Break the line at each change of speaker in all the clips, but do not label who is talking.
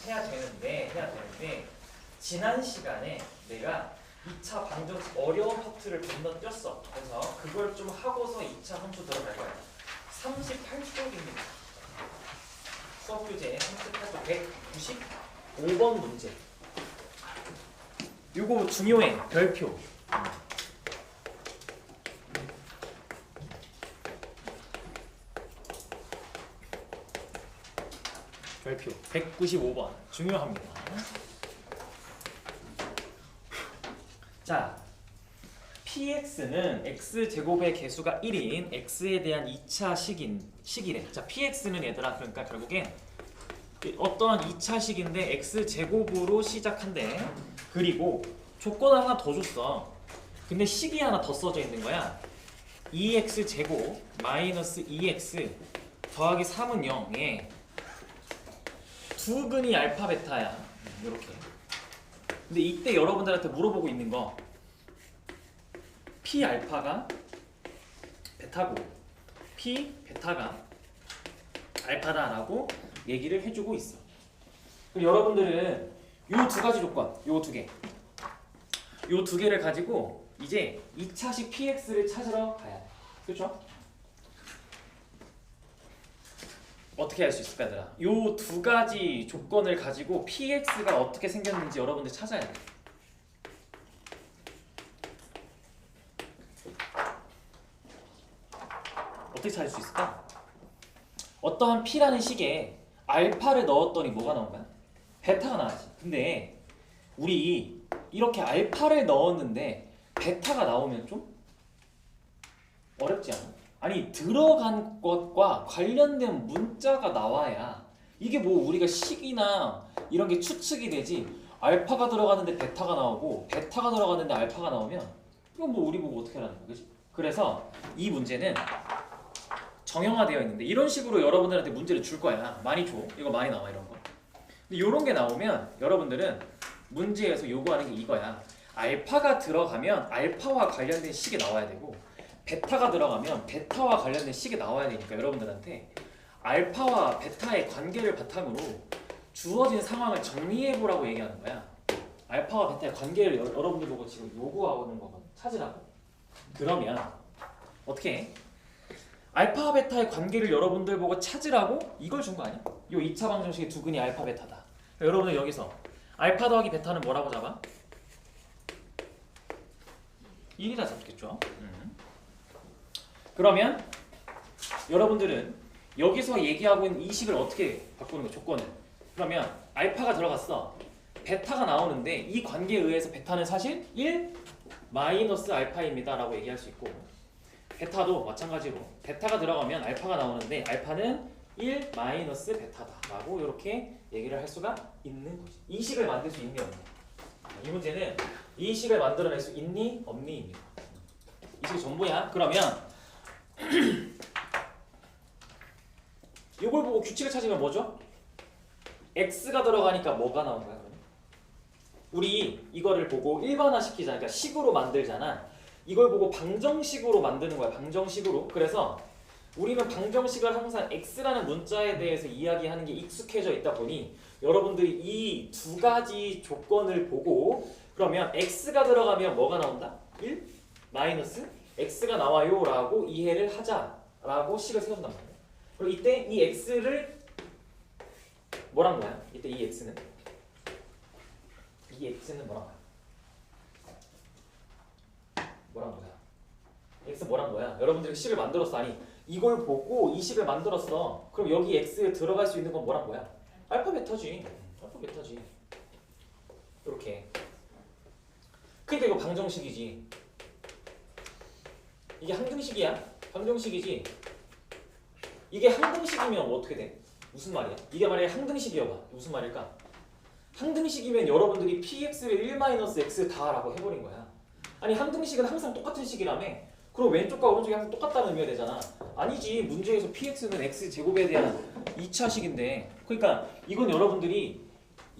해야 되는데 지난 시간에 내가 2차 방정식 어려운 파트를 건너뛰었어. 그래서 그걸 좀 하고서 2차 함수 들어갈 거야. 38쪽입니다. 수업 교재 38쪽 195번 문제. 요거 중요해. 별표. 별표 195번 중요합니다. 자, px는 x제곱의 개수가 1인 x에 대한 2차 식이래. 자, px는 얘들아 그러니까 결국엔 어떠한 2차 식인데 x제곱으로 시작한대. 그리고 조건을 하나 더 줬어. 근데 식이 하나 더 써져 있는 거야. 2x제곱 마이너스 2x 더하기 3은 0에 두 근이 알파 베타야. 이렇게. 근데 이때 여러분들한테 물어보고 있는 거 P 알파가 베타고 P 베타가 알파다라고 얘기를 해주고 있어. 그럼 여러분들은 요 두 가지 조건, 요 두 개, 요 두 개를 가지고 이제 2차식 PX를 찾으러 가야 돼. 그렇죠? 어떻게 할 수 있을까, 얘들아? 요 두 가지 조건을 가지고 PX가 어떻게 생겼는지 여러분들 찾아야 돼. 어떻게 찾을 수 있을까? 어떠한 P라는 식에 알파를 넣었더니 뭐가 나온 거야? 베타가 나왔지. 근데 우리 이렇게 알파를 넣었는데 베타가 나오면 좀 어렵지 않아? 아니 들어간 것과 관련된 문자가 나와야 이게 뭐 우리가 식이나 이런 게 추측이 되지. 알파가 들어가는데 베타가 나오고 베타가 들어가는데 알파가 나오면 이건 뭐 우리 보고 어떻게 하라는 거지? 그래서 이 문제는 정형화되어 있는데 이런 식으로 여러분들한테 문제를 줄 거야. 많이 줘. 이거 많이 나와 이런 거. 근데 이런 게 나오면 여러분들은 문제에서 요구하는 게 이거야. 알파가 들어가면 알파와 관련된 식이 나와야 되고 베타가 들어가면 베타와 관련된 식이 나와야 되니까 여러분들한테 알파와 베타의 관계를 바탕으로 주어진 상황을 정리해보라고 얘기하는 거야. 알파와 베타의 관계를 여러분들 보고 지금 요구하는 거거든. 찾으라고. 그러면 어떻게 해? 알파와 베타의 관계를 여러분들 보고 찾으라고 이걸 준 거 아니야? 요 2차 방정식의 두 근이 알파 베타다. 여러분들 여기서 알파 더하기 베타는 뭐라고 잡아? 1이라 잡겠죠? 그러면 여러분들은 여기서 얘기하고 있는 이 식을 어떻게 바꾸는 거야? 조건을. 그러면 알파가 들어갔어. 베타가 나오는데 이 관계에 의해서 베타는 사실 1 마이너스 알파입니다 라고 얘기할 수 있고 베타도 마찬가지로 베타가 들어가면 알파가 나오는데 알파는 1 마이너스 베타다 라고 이렇게 얘기를 할 수가 있는 거지. 이 식을 만들 수 있니 없니? 이 문제는 이 식을 만들어낼 수 있니 없니입니다. 이 식이 전부야. 그러면 이걸 보고 규칙을 찾으면 뭐죠? x가 들어가니까 뭐가 나온 거야? 그러면? 우리 이거를 보고 일반화 시키잖아. 그러니까 식으로 만들잖아. 이걸 보고 방정식으로 만드는 거야. 방정식으로. 그래서 우리는 방정식을 항상 x라는 문자에 대해서 이야기하는 게 익숙해져 있다 보니 여러분들이 이 두 가지 조건을 보고 그러면 x가 들어가면 뭐가 나온다? 1 마이너스 x가 나와요 라고 이해를 하자 라고 식을 세운단 말이야. 그리고 이때 이 x를 뭐란 거야? 이때 이 x는 뭐란 거야? 뭐란 거야? x 뭐란 거야? 여러분들이 식을 만들었어. 아니 이걸 보고 이 식을 만들었어. 그럼 여기 x에 들어갈 수 있는 건 뭐란 거야? 알파 베타지. 알파 베타지. 이렇게. 그러니까 이거 방정식이지. 이게 항등식이야. 방정식이지. 이게 항등식이면 어떻게 돼? 무슨 말이야? 이게 만약에 항등식이어봐. 무슨 말일까? 항등식이면 여러분들이 px를 1-x 다라고 해버린 거야. 아니 항등식은 항상 똑같은 식이라며. 그럼 왼쪽과 오른쪽이 항상 똑같다는 의미가 되잖아. 아니지. 문제에서 px는 x제곱에 대한 2차식인데 그러니까 이건 여러분들이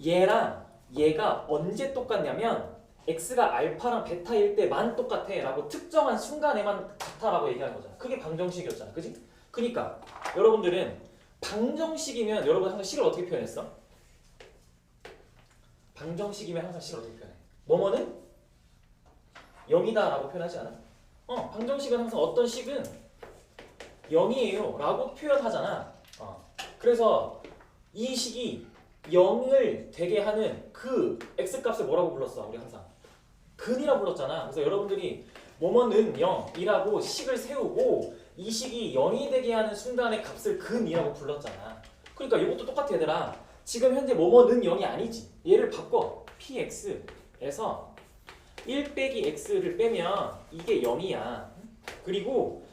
얘랑 얘가 언제 똑같냐면 x가 알파랑 베타일 때만 똑같아 라고 특정한 순간에만 같다라고 얘기하는 거잖아. 그게 방정식이었잖아. 그지? 그러니까 여러분들은 방정식이면 여러분 항상 식을 어떻게 표현했어? 방정식이면 항상 식을 어떻게 표현해? 뭐뭐는 0이다 라고 표현하지 않아? 방정식은 항상 어떤 식은 0이에요 라고 표현하잖아. 그래서 이 식이 0을 되게 하는 그 x값을 뭐라고 불렀어? 우리 항상 근이라고 불렀잖아. 그래서 여러분들이 뭐뭐는 0이라고 식을 세우고 이 식이 0이 되게 하는 순간의 값을 근이라고 불렀잖아. 그러니까 이것도 똑같아 얘들아. 지금 현재 뭐뭐는 0이 아니지. 얘를 바꿔. px에서 1 빼기 x를 빼면 이게 0이야. 그리고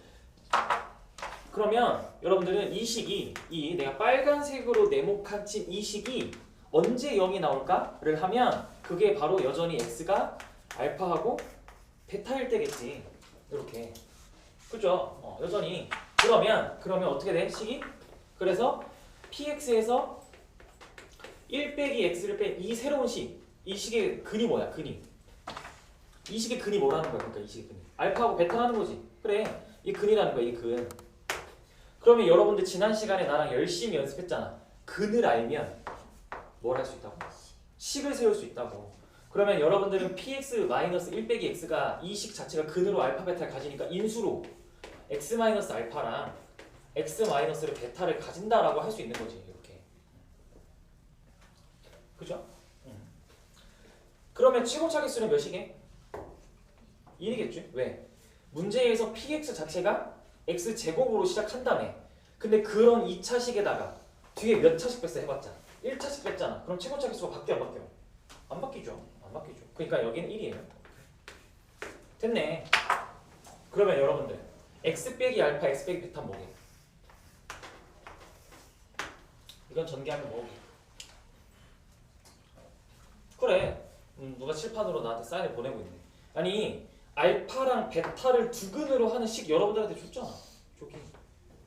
그러면 여러분들은 이 식이 이 내가 빨간색으로 네모칸 친 이 식이 언제 0이 나올까를 하면 그게 바로 여전히 x가 알파하고 베타일 때겠지. 이렇게. 그죠? 여전히. 그러면 어떻게 돼? 식이? 그래서 px에서 1 빼기 x를 뺀 이 새로운 식. 이 식의 근이 뭐야? 근이. 이 식의 근이 뭐라는 거야? 그러니까 이 식의 근이. 알파하고 베타라는 거지. 그래. 이 근이라는 거야. 이 근. 그러면 여러분들 지난 시간에 나랑 열심히 연습했잖아. 근을 알면 뭘 할 수 있다고? 식을 세울 수 있다고. 그러면 여러분들은 px-1 빼기 x가 이 식 자체가 근으로 알파 베타를 가지니까 인수로 x-알파랑 x-를 베타를 가진다라고 할 수 있는 거지. 이렇게. 그죠? 그러면 최고 차기수는 몇이게? 1이겠지? 왜? 문제에서 px 자체가 x제곱으로 시작한다며. 근데 그런 2차식에다가 뒤에 몇 차식 뺐어 해봤자 1차식 뺐잖아. 그럼 최고 차기수가 바뀌어 안 바뀌어? 안 바뀌죠. 안 바뀌죠. 그러니까 여기는 1이에요. 됐네. 그러면 여러분들 x 빼기 알파 x 빼기 베타 뭐게? 이건 전개하면 뭐게? 그래. 누가 칠판으로 나한테 사인을 보내고 있네. 아니 알파랑 베타를 두 근으로 하는 식 여러분들한테 줬잖아. 저기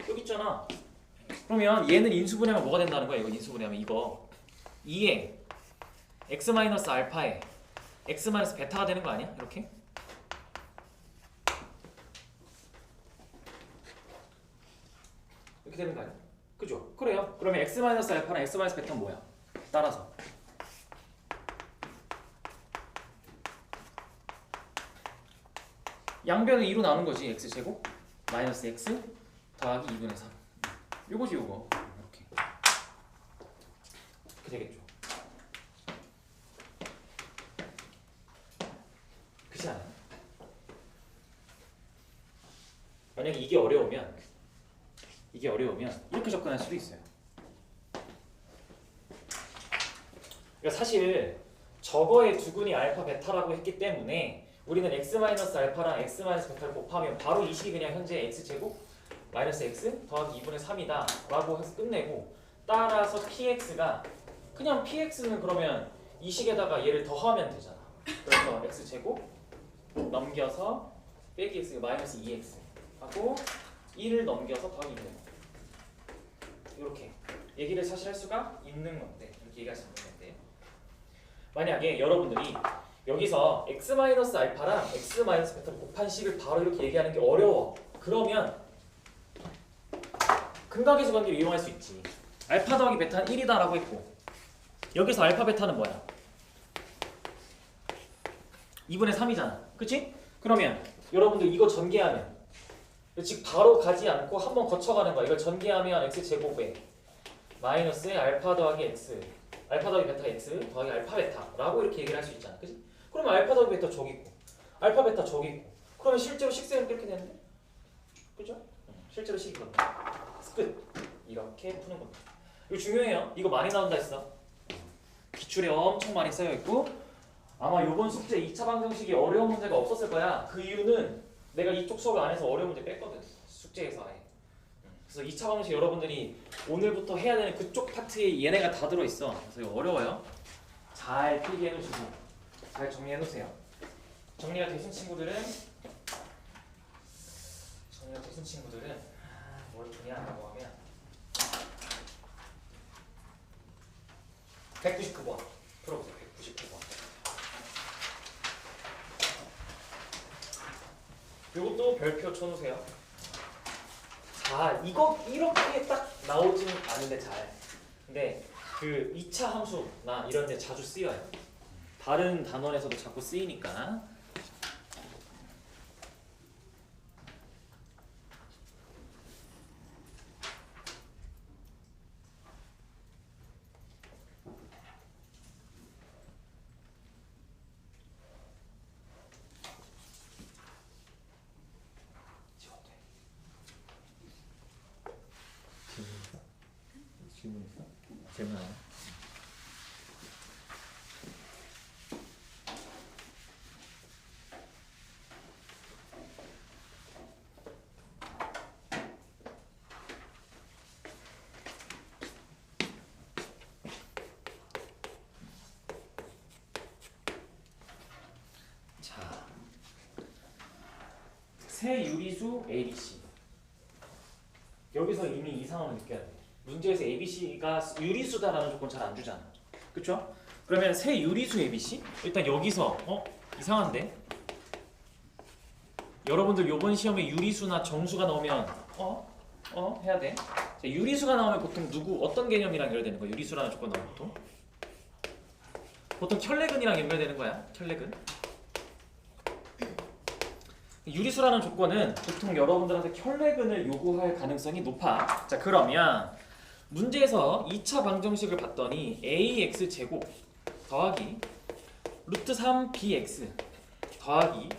여기 있잖아. 그러면 얘는 인수분해하면 뭐가 된다는 거야? 이거 인수분해하면 이거 2에 x-알파에 x-베타가 되는 거 아니야? 이렇게? 이렇게 되는 거 아니야? 그죠? 그래요. 그러면 x-알파랑 x-베타는 뭐야? 따라서 양변은 2로 나오는 거지. x제곱 마이너스 x 더하기 2분의 3. 요거지 요거. 이렇게. 이렇게 되겠죠. 그렇지 않아요? 만약에 이게 어려우면 이렇게 접근할 수도 있어요. 그러니까 사실 저거의 두근이 알파 베타라고 했기 때문에 우리는 x-알파랑 x-베타를 곱하면 바로 이 식이 그냥 현재 x제곱 마이너스 x 더하기 2분의 3이다 라고 해서 끝내고, 따라서 px가 그냥 px는 그러면 이 식에다가 얘를 더하면 되잖아. 그래서 x제곱 넘겨서 빼기 x 마이너스 2x 하고 1을 넘겨서 더하기 2분의 이렇게 얘기를 사실 할 수가 있는 건데, 이렇게 얘기할 수 있는 건데, 만약에 여러분들이 여기서 x-알파랑 x-베타를 곱한 식을 바로 이렇게 얘기하는 게 어려워. 그러면 근각계수 관계를 이용할 수 있지. 알파 더하기 베타는 1이다 라고 했고, 여기서 알파 베타는 뭐야? 2분의 3이잖아. 그치? 그러면 여러분들 이거 전개하면, 즉 바로 가지 않고 한번 거쳐가는 거야. 이걸 전개하면 x제곱에 마이너스 알파 더하기 x 알파 더하기 베타 x 더하기 알파 베타라고 이렇게 얘기를 할 수 있잖아. 그치? 그러면 알파 더하기 베타 저기 있고 알파 베타 저기 있고, 그러면 실제로 식세는 이렇게 되는데? 그죠? 실제로 식이거든. 끝. 이렇게 푸는 겁니다. 이거 중요해요. 이거 많이 나온다 했어. 기출에 엄청 많이 쌓여 있고, 아마 이번 숙제 2차 방정식이 어려운 문제가 없었을 거야. 그 이유는 내가 이쪽 수업 안에서 어려운 문제 뺐거든. 숙제에서 아예. 그래서 2차 방정식 여러분들이 오늘부터 해야 되는 그쪽 파트에 얘네가 다 들어있어. 그래서 이거 어려워요. 잘 필기해 놓으시고 잘 정리해 놓으세요. 정리가 되신 친구들은 뭘 정리하라고 하면 199번 풀어보세요. 199번. 이것도 별표 쳐놓으세요. 자, 이거 이렇게 딱 나오지는 않은데 잘. 근데 그 2차 함수나 이런 데 자주 쓰여요. 다른 단원에서도 자꾸 쓰이니까. 질문 있어? 질문 하나? 자, 새 유리수 ABC. 여기서 이미 이상함을 느껴야 돼. 문제에서 ABC가 유리수다라는 조건 잘 안 주잖아. 그쵸? 그러면 새 유리수 ABC? 일단 여기서 이상한데? 여러분들 요번 시험에 유리수나 정수가 나오면 해야 돼. 자, 유리수가 나오면 보통 어떤 개념이랑 연결되는 거야? 유리수라는 조건 나오면 보통 혈례근이랑 연결되는 거야. 혈례근. 유리수라는 조건은 보통 여러분들한테 혈례근을 요구할 가능성이 높아. 자, 그러면 문제에서 2차 방정식을 봤더니 ax 제곱 더하기 루트 3bx 더하기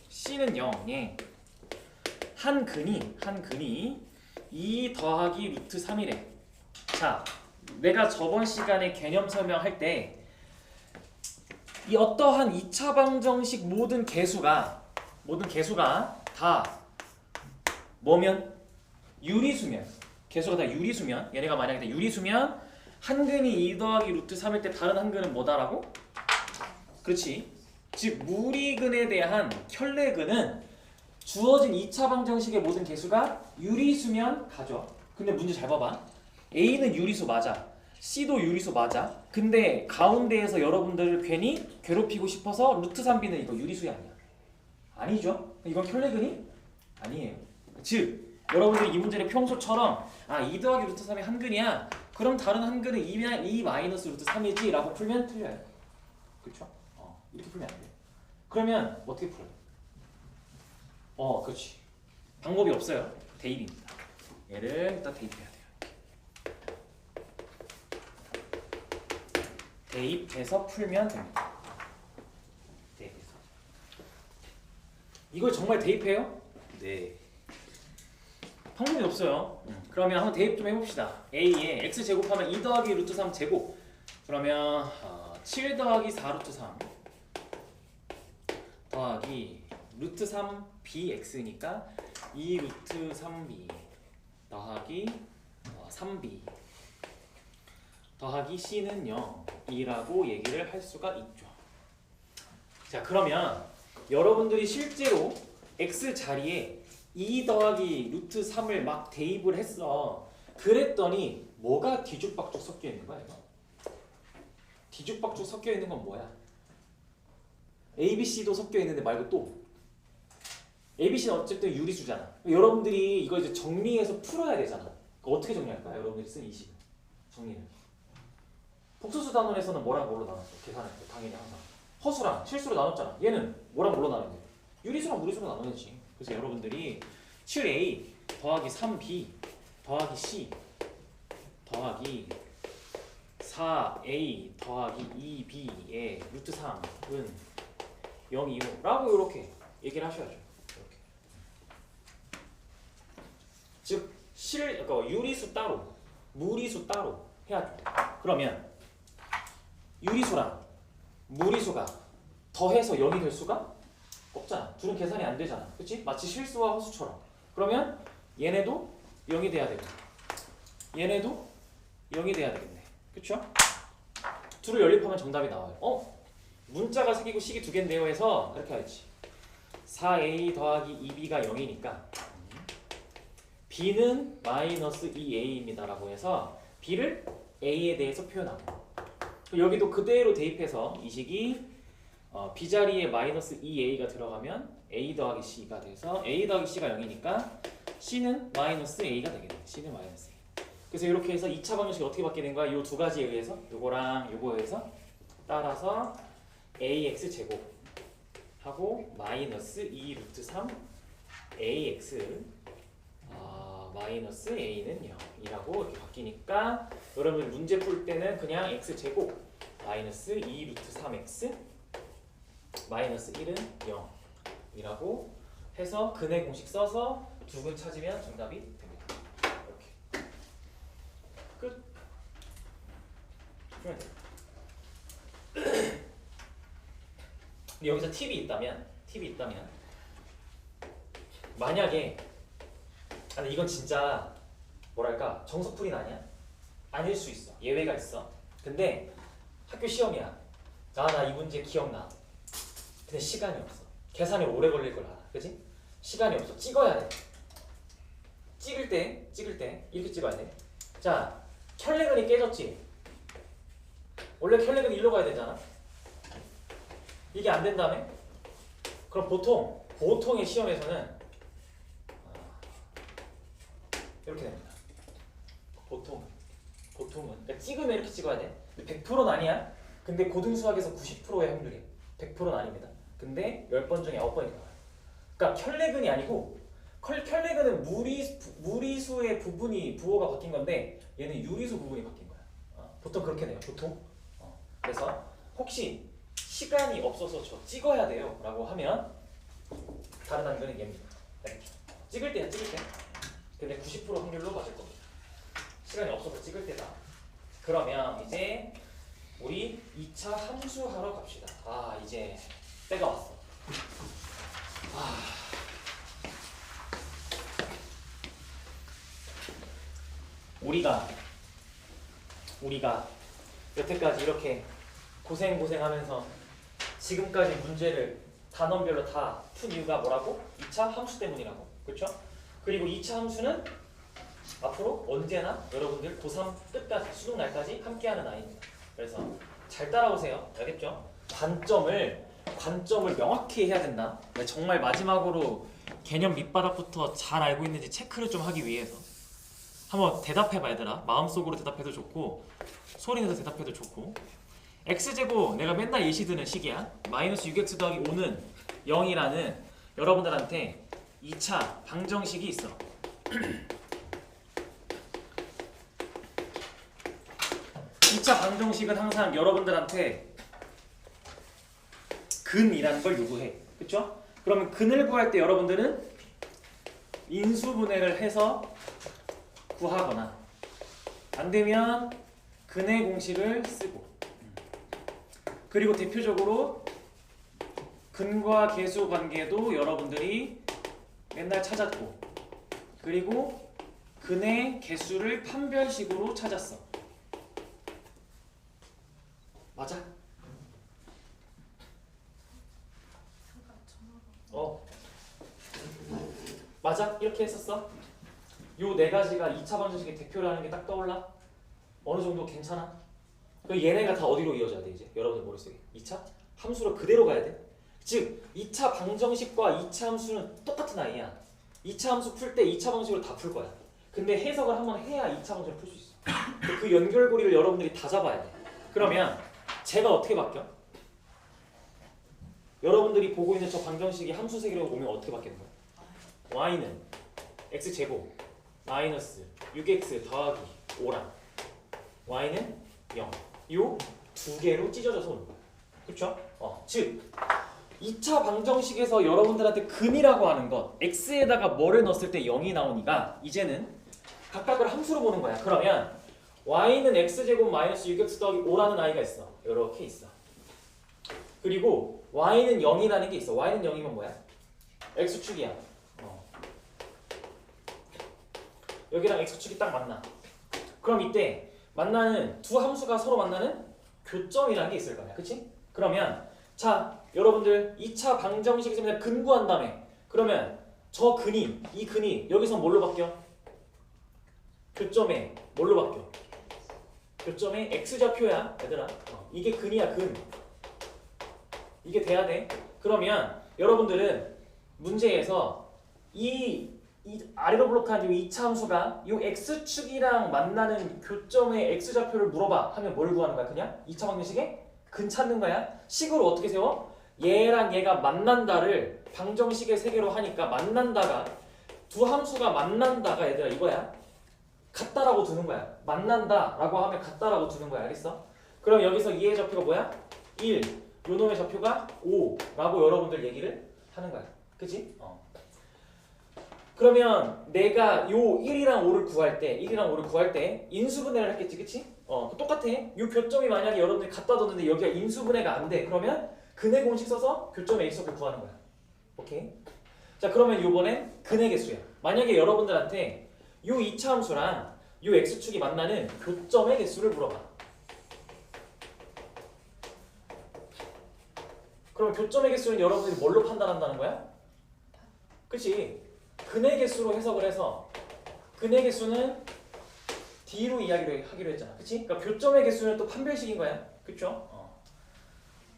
c는 0에 한 근이 2 더하기 루트 3이래. 자, 내가 저번 시간에 개념 설명할 때 이 어떠한 2차 방정식 모든 개수가 다 뭐면? 유리수면. 개수가 다 유리수면. 얘네가 만약에 유리수면 한 근이 2 더하기 루트 3일 때 다른 한 근은 뭐다라고? 그렇지. 즉 무리근에 대한 혈례근은 주어진 2차 방정식의 모든 개수가 유리수면 가져. 근데 문제 잘 봐봐. A는 유리수 맞아. C도 유리수 맞아. 근데 가운데에서 여러분들을 괜히 괴롭히고 싶어서 루트 3b는 이거 유리수야 아니야? 아니죠. 이건 혈례근이 아니에요. 즉 여러분들이 이 문제를 평소처럼 2 더하기 루트 3이 한 근이야. 그럼 다른 한 근은 2 마이너스 루트 3이지 라고 풀면 틀려요. 그렇죠? 이렇게 풀면 안 돼요. 그러면 어떻게 풀어요? 그렇지. 방법이 없어요. 대입입니다. 얘를 일단 대입해야 돼요. 대입해서 풀면 됩니다. 대입해서. 이걸 정말 대입해요? 네. 방법이 없어요. 그러면 한번 대입 좀 해봅시다. A에 x 제곱하면 2 더하기 루트 3 제곱. 그러면 7 더하기 4 루트 3 더하기 루트 3 bx니까 2 루트 3b 더하기 3b 더하기 c는 0이라고 얘기를 할 수가 있죠. 자, 그러면 여러분들이 실제로 x 자리에 2 더하기 루트 3을 막 대입을 했어. 그랬더니 뭐가 뒤죽박죽 섞여 있는 거야? 뒤죽박죽 섞여 있는 건 뭐야? A, B, C도 섞여 있는데 말고 또 ABC는 어쨌든 유리수잖아. 여러분들이 이거 이제 정리해서 풀어야 되잖아. 어떻게 정리할까? 여러분들이 쓴 이 식을 정리는 복수수 단원에서는 뭐랑 뭘로 나눴어? 계산할 때 당연히 항상 허수랑 실수로 나눴잖아. 얘는 뭐랑 뭘로 나눴는데? 유리수랑 무리수로 나눠야지. 그래서 여러분들이 7A 더하기 3B 더하기 C 더하기 4A 더하기 2B의 루트 3은 0이요 라고 이렇게 얘기를 하셔야죠. 이렇게. 즉 그러니까 유리수 따로 무리수 따로 해야죠. 그러면 유리수랑 무리수가 더해서 0이 될 수가 없잖아. 둘은 계산이 안 되잖아. 그치? 마치 실수와 허수처럼. 그러면 얘네도 0이 돼야 되고 얘네도 0이 돼야 되겠네. 그쵸? 둘을 연립하면 정답이 나와요. 문자가 색이고 식이 두 개인데요 해서 이렇게 하지. 4a 더하기 2b가 0이니까 b는 마이너스 2a입니다 라고 해서 b를 a에 대해서 표현하고 여기도 그대로 대입해서 이 식이 b 자리에 마이너스 2a가 들어가면 a 더하기 c가 돼서 a 더하기 c가 0이니까 c는 마이너스 a가 되겠네. c는 마이너스 a. 그래서 이렇게 해서 2차 방정식이 어떻게 바뀌는 거야? 이 두 가지에 의해서 요거랑 요거에 의해서 따라서 ax 제곱 하고 마이너스 2 루트 3 ax 마이너스 a는 0이라고 이렇게 바뀌니까 여러분 문제 풀 때는 그냥 x 제곱 마이너스 2 루트 3x 마이너스 1은 0이라고 해서 근의 공식 써서 두 근 찾으면 정답이 됩니다. 이렇게 끝. 풀면 돼요. 근데 여기서 팁이 있다면 만약에 근데 이건 진짜 뭐랄까 정석풀이는 아니야? 아닐 수 있어. 예외가 있어. 근데 학교 시험이야. 나 이 문제 기억나. 근데 시간이 없어. 계산이 오래 걸릴 걸 알아. 그치? 시간이 없어. 찍어야 돼. 찍을 때 이렇게 찍어야 돼. 자, 켤레근이 깨졌지? 원래 켤레근이 일로 가야 되잖아. 이게 안 된다며? 그럼 보통의 시험에서는 이렇게 됩니다. 보통은 그러니까 찍으면 이렇게 찍어야 돼. 근데 100%는 아니야. 근데 고등수학에서 90%의 확률이에요. 100%는 아닙니다. 근데 10번 중에 9번이 나와요. 그러니까 켤레근이 아니고 켤레근은 무리수의 부분이 부호가 바뀐 건데 얘는 유리수 부분이 바뀐 거야. 보통 그렇게 돼요. 보통. 그래서 혹시 시간이 없어서 저 찍어야 돼요 라고 하면 다른 단계는 얘입니다. 찍을 때야 찍을 때. 근데 90% 확률로 맞을 겁니다. 시간이 없어서 찍을 때다. 그러면 이제 우리 2차 함수하러 갑시다. 이제 때가 왔어. 우리가 여태까지 이렇게 고생하면서 지금까지 문제를 단원별로 다 푼 이유가 뭐라고? 2차 함수 때문이라고. 그렇죠? 그리고 2차 함수는 앞으로 언제나 여러분들 고3 끝까지 수능 날까지 함께하는 아이입니다. 그래서 잘 따라오세요. 알겠죠? 관점을 명확히 해야 된다. 정말 마지막으로 개념 밑바닥부터 잘 알고 있는지 체크를 좀 하기 위해서 한번 대답해봐 얘들아. 마음속으로 대답해도 좋고 소리 내서 대답해도 좋고. x제곱 내가 맨날 예시 드는 식이야. 마이너스 6x 더하기 5는 0이라는 여러분들한테 2차 방정식이 있어. 2차 방정식은 항상 여러분들한테 근이라는 걸 요구해. 그쵸? 그러면 근을 구할 때 여러분들은 인수분해를 해서 구하거나 안되면 근의 공식을 쓰고, 그리고 대표적으로 근과 계수 관계도 여러분들이 맨날 찾았고, 그리고 근의 개수를 판별식으로 찾았어. 맞아? 맞아? 이렇게 했었어? 요 네 가지가 2차 방정식의 대표라는 게 딱 떠올라? 어느 정도 괜찮아? 그럼 얘네가 다 어디로 이어져야 돼 이제? 여러분들 머릿속에 2차? 함수로 그대로 가야 돼? 즉 2차 방정식과 2차 함수는 똑같은 아이야. 2차 함수 풀 때 2차 방식으로 다 풀 거야. 근데 해석을 한번 해야 2차 방정식을 풀 수 있어. 그 연결고리를 여러분들이 다 잡아야 돼. 그러면 제가 어떻게 바뀌어? 여러분들이 보고 있는 저 방정식이 함수 세계로 오면 어떻게 바뀌는 거야? y는 x제곱 마이너스 6x 더하기 5랑 y는 0. 요 두 개로 찢어져서 오는 거야. 그쵸? 즉 2차 방정식에서 여러분들한테 근이라고 하는 것 x에다가 뭐를 넣었을 때 0이 나오니까 이제는 각각을 함수로 보는 거야. 그러면 y는 x제곱 마이너스 6x 더하기 5라는 아이가 있어. 이렇게 있어. 그리고 y는 0이라는 게 있어. y는 0이면 뭐야? x축이야. 여기랑 x축이 딱 만나. 그럼 이때 만나는 두 함수가 서로 만나는 교점이라는 게 있을 거야. 그치? 그러면 자 여러분들 2차 방정식에서 맨날 근 구한다며. 그러면 저 근이 이 근이 여기서 뭘로 바뀌어? 교점에 뭘로 바뀌어? 교점에 x좌표야 얘들아. 이게 근이야 근. 이게 돼야 돼. 그러면 여러분들은 문제에서 이 아래로 블록한 이 2차 함수가 이 x축이랑 만나는 교점의 x좌표를 물어봐 하면 뭘 구하는 거야? 그냥 2차 방정식에 근 찾는 거야. 식으로 어떻게 세워? 얘랑 얘가 만난다를 방정식의 세계로 하니까 만난다가 두 함수가 만난다가 얘들아 이거야. 같다라고 두는 거야. 만난다라고 하면 같다라고 두는 거야. 알겠어? 그럼 여기서 2의 좌표가 뭐야? 1. 요 놈의 좌표가 5라고 여러분들 얘기를 하는 거야. 그치? 그러면 내가 요 1이랑 5를 구할 때 1이랑 5를 구할 때 인수분해를 했겠지. 그치? 똑같아. 요 교점이 만약에 여러분들이 갖다 뒀는데 여기가 인수분해가 안 돼. 그러면 근해 공식 써서 교점의 x값을 구하는 거야. 오케이? 자 그러면 요번엔 근해 개수야. 만약에 여러분들한테 요 2차 함수랑 요 x축이 만나는 교점의 개수를 물어봐. 그럼 교점의 개수는 여러분들이 뭘로 판단한다는 거야? 그치? 근해 개수로 해석을 해서 근해 개수는 D로 하기로 했잖아. 그치? 그러니까 교점의 개수는 또 판별식인 거야. 그쵸?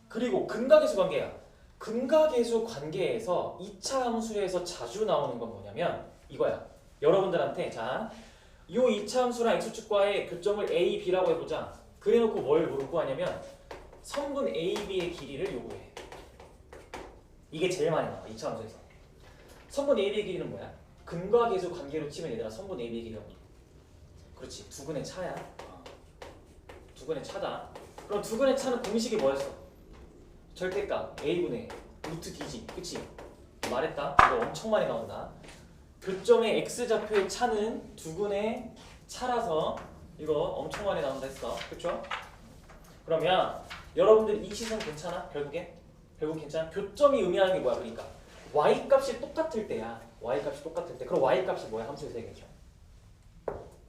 그리고 근각계수 관계야. 근각계수 관계에서 2차 함수에서 자주 나오는 건 뭐냐면 이거야. 여러분들한테 자, 요 2차 함수랑 x축과의 교점을 A, B라고 해보자. 그래놓고 뭘 구하냐면 선분 A, B의 길이를 요구해. 이게 제일 많이 나와. 2차 함수에서. 선분 A, B의 길이는 뭐야? 근각계수 관계로 치면 얘들아 선분 A, B의 길이라고. 그렇지. 두근의 차야. 두근의 차다. 그럼 두근의 차는 공식이 뭐였어? 절대값 A분의 루트 D지. 그치? 말했다. 이거 엄청 많이 나온다. 교점의 X좌표의 차는 두근의 차라서 이거 엄청 많이 나온다 했어. 그쵸? 그러면 여러분들 이 시선 괜찮아? 결국 괜찮아? 교점이 의미하는 게 뭐야? 그러니까 Y값이 똑같을 때야. Y값이 똑같을 때. 그럼 Y값이 뭐야? 함수의 세계죠.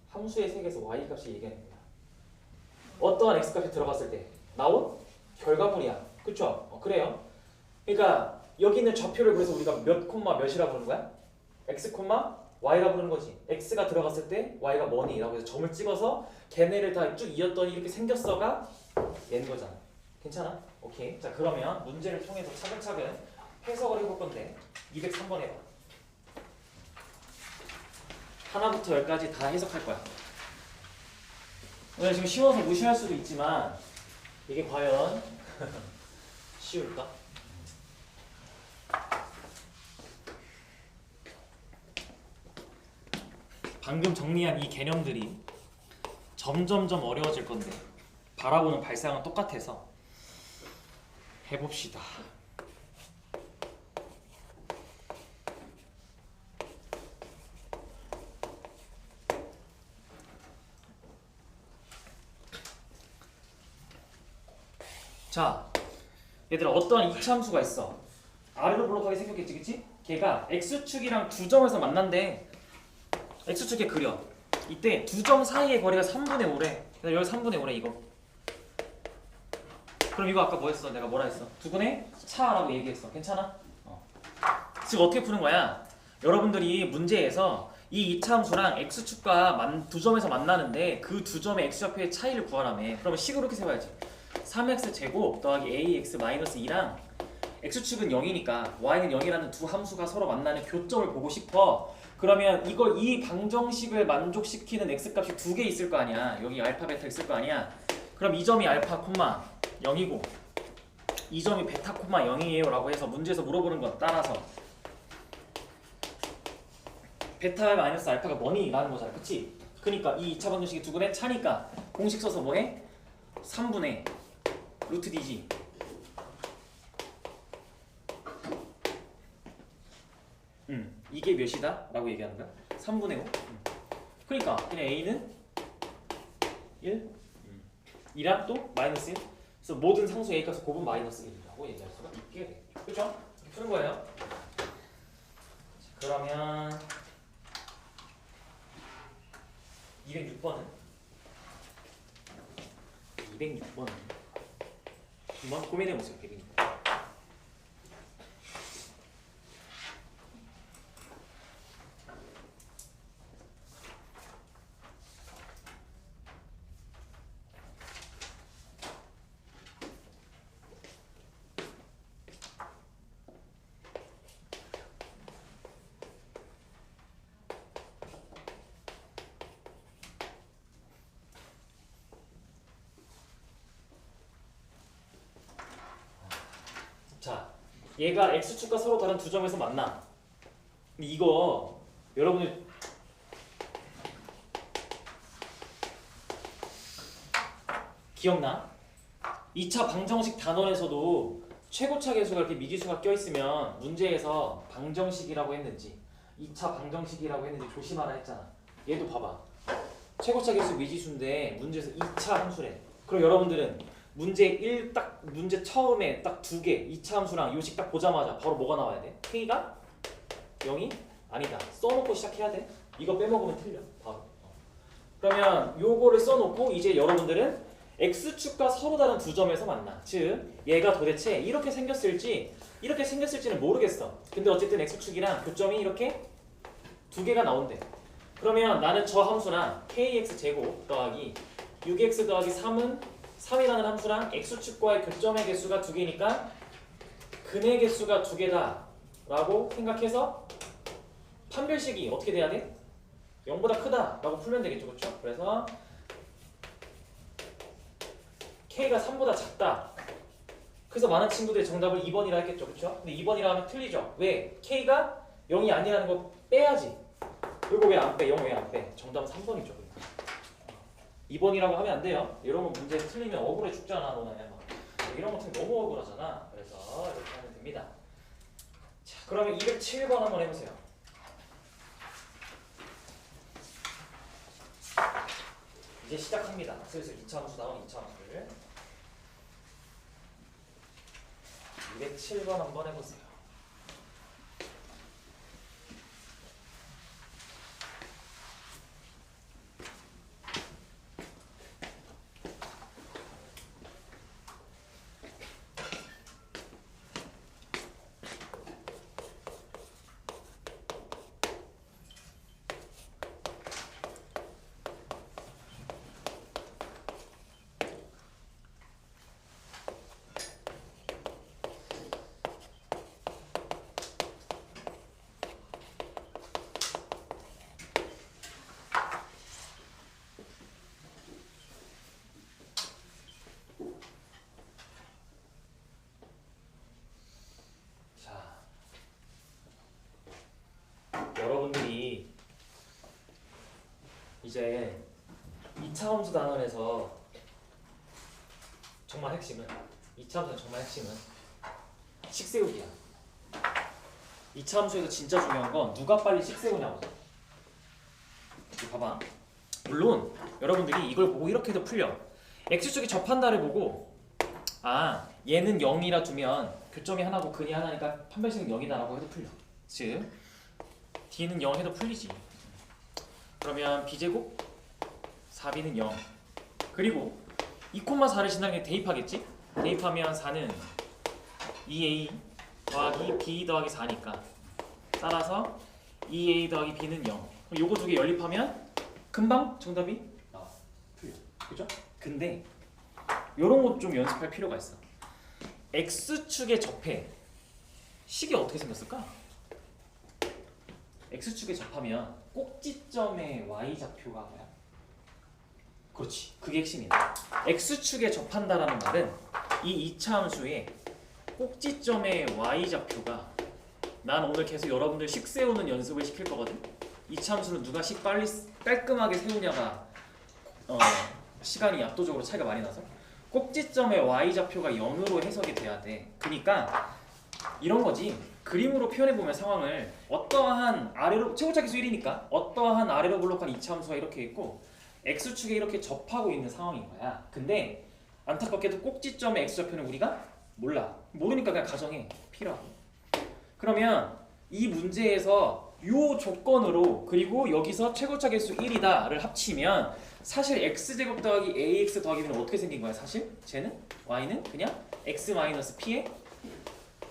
함수의 세계에서 Y값이 얘기하는 거야. 어떠한 X값이 들어갔을 때 나온 결과물이야. 그쵸? 그래요. 그러니까 여기 있는 좌표를 그래서 우리가 몇 콤마 몇이라고 부르는 거야? X 콤마 Y라고 부르는 거지. X가 들어갔을 때 Y가 뭐니? 라고 해서 점을 찍어서 걔네를 다 쭉 이었더니 이렇게 생겼어가 얘는 거잖아. 괜찮아? 오케이. 자 그러면 문제를 통해서 차근차근 해석을 해볼 건데 203번 해봐. 하나부터 열까지 다 해석할 거야. 오늘 지금 쉬워서 무시할 수도 있지만 이게 과연 쉬울까? 방금 정리한 이 개념들이 점점점 어려워질 건데 바라보는 발상은 똑같아서 해봅시다. 자, 얘들아 어떠한 이차함수가 있어. 아래로 볼록하게 생겼겠지, 그치? 걔가 x축이랑 두 점에서 만난대. x축에 그려. 이때 두 점 사이의 거리가 3분의 5래. 그래서 여기 3분의 5래 이거. 그럼 이거 아까 뭐 했어? 내가 뭐라 했어? 두근의 차라고 얘기했어. 괜찮아? 지금 어떻게 푸는 거야? 여러분들이 문제에서 이 이차함수랑 x축과 두 점에서 만나는데 그 두 점의 x좌표의 차이를 구하라며. 그러면 식으로 이렇게 세워야지. 3x 제곱 더하기 ax 마이너스 2랑 x축은 0이니까 y는 0이라는 두 함수가 서로 만나는 교점을 보고 싶어. 그러면 이 방정식을 만족시키는 x값이 두 개 있을 거 아니야. 여기 알파 베타 있을 거 아니야. 그럼 이 점이 알파 콤마 0이고 이 점이 베타 콤마 0이에요 라고 해서 문제에서 물어보는 건 따라서 베타 마이너스 알파가 뭐니? 라는 거잖아. 그치? 그니까 이 2차 방정식이 두근의 차니까 공식 써서 뭐해? 3분의 루트 D지. 이게 몇이다? 라고 얘기하는 거야. 3분의 5. 그러니까 그냥 A는 1, 2랑 또 마이너스 1. 그래서 모든 상수 A 값을 곱은 마이너스 1이라고 얘기할 수가 있게 돼. 그렇죠? 이렇게 푸는 거예요. 그러면 206번은 206번은 한번 고민해보세요. 206번. 얘가 x축과 서로 다른 두 점에서 만나. 근데 이거 여러분들 기억나? 2차 방정식 단원에서도 최고차 계수가 이렇게 미지수가 껴있으면 문제에서 방정식이라고 했는지 2차 방정식이라고 했는지 조심하라 했잖아. 얘도 봐봐. 최고차 계수 미지수인데 문제에서 2차 함수래. 그럼 여러분들은 문제 처음에 딱 두 개 2차 함수랑 요식 딱 보자마자 바로 뭐가 나와야 돼? K가 0이 아니다. 써놓고 시작해야 돼. 이거 빼먹으면 틀려. 바로. 그러면 요거를 써놓고 이제 여러분들은 x축과 서로 다른 두 점에서 만나. 즉 얘가 도대체 이렇게 생겼을지 이렇게 생겼을지는 모르겠어. 근데 어쨌든 x축이랑 교점이 이렇게 두 개가 나온대. 그러면 나는 저 함수랑 kx제곱 더하기 6x 더하기 3이라는 함수랑 x축과의 교점의 개수가 두 개니까 근의 개수가 두 개다 라고 생각해서 판별식이 어떻게 돼야 돼? 0보다 크다 라고 풀면 되겠죠. 그렇죠? 그래서 K가 3보다 작다. 그래서 많은 친구들이 정답을 2번이라 했겠죠. 그렇죠? 근데 2번이라 하면 틀리죠. 왜? K가 0이 아니라는 거 빼야지. 이거 왜 안 빼? 0 왜 안 빼? 정답은 3번이죠. 2번이라고 하면 안 돼요. 이런 거 문제 틀리면 억울해 죽잖아. 너네 막. 이런 거 틀리면 너무 억울하잖아. 그래서 이렇게 하면 됩니다. 자, 그러면 207번 한번 해보세요. 이제 시작합니다. 슬슬 2차 함수 나온 2차 함수를 207번 한번 해보세요. 여러분들이 이제 2차 함수 단원에서 정말 핵심은 2차 함수의 정말 핵심은 식 세우기야. 2차 함수에서 진짜 중요한 건 누가 빨리 식 세우냐고. 봐봐. 물론 여러분들이 이걸 보고 이렇게도 풀려. x축이 접한다를 보고 아 얘는 0이라 두면 교점이 하나고 근이 하나니까 판별식은 0이다라고 해도 풀려. 즉 D는 0 해도 풀리지. 그러면 B제곱 4B는 0. 그리고 2,4를 지나게 대입하겠지? 대입하면 4는 2A 더하기 B 더하기 4니까 따라서 2A 더하기 B는 0. 그럼 요거 두 개 연립하면 금방 정답이 나와. 풀려. 그죠? 근데 요런 것 좀 연습할 필요가 있어. X축의 접해 식이 어떻게 생겼을까? X축에 접하면 꼭지점의 Y좌표가 뭐야? 그렇지. 그게 핵심이야. X축에 접한다라는 말은 이 2차 함수의 꼭지점의 Y좌표가 난 오늘 계속 여러분들 식 세우는 연습을 시킬 거거든. 2차 함수는 누가 식 빨리 깔끔하게 세우냐가 시간이 압도적으로 차이가 많이 나서 꼭지점의 Y좌표가 0으로 해석이 돼야 돼. 그러니까 이런 거지. 그림으로 표현해보면 상황을 어떠한 아래로 최고차 계수 1이니까 어떠한 아래로 블록한 2차 함수가 이렇게 있고 X축에 이렇게 접하고 있는 상황인 거야. 근데 안타깝게도 꼭지점의 X좌표는 우리가 몰라. 모르니까 그냥 가정해. P라고. 그러면 이 문제에서 요 조건으로 그리고 여기서 최고차 계수 1이다를 합치면 사실 X제곱 더하기 AX 더하기 B는 어떻게 생긴 거야 사실? 쟤는? Y는 그냥 X-P의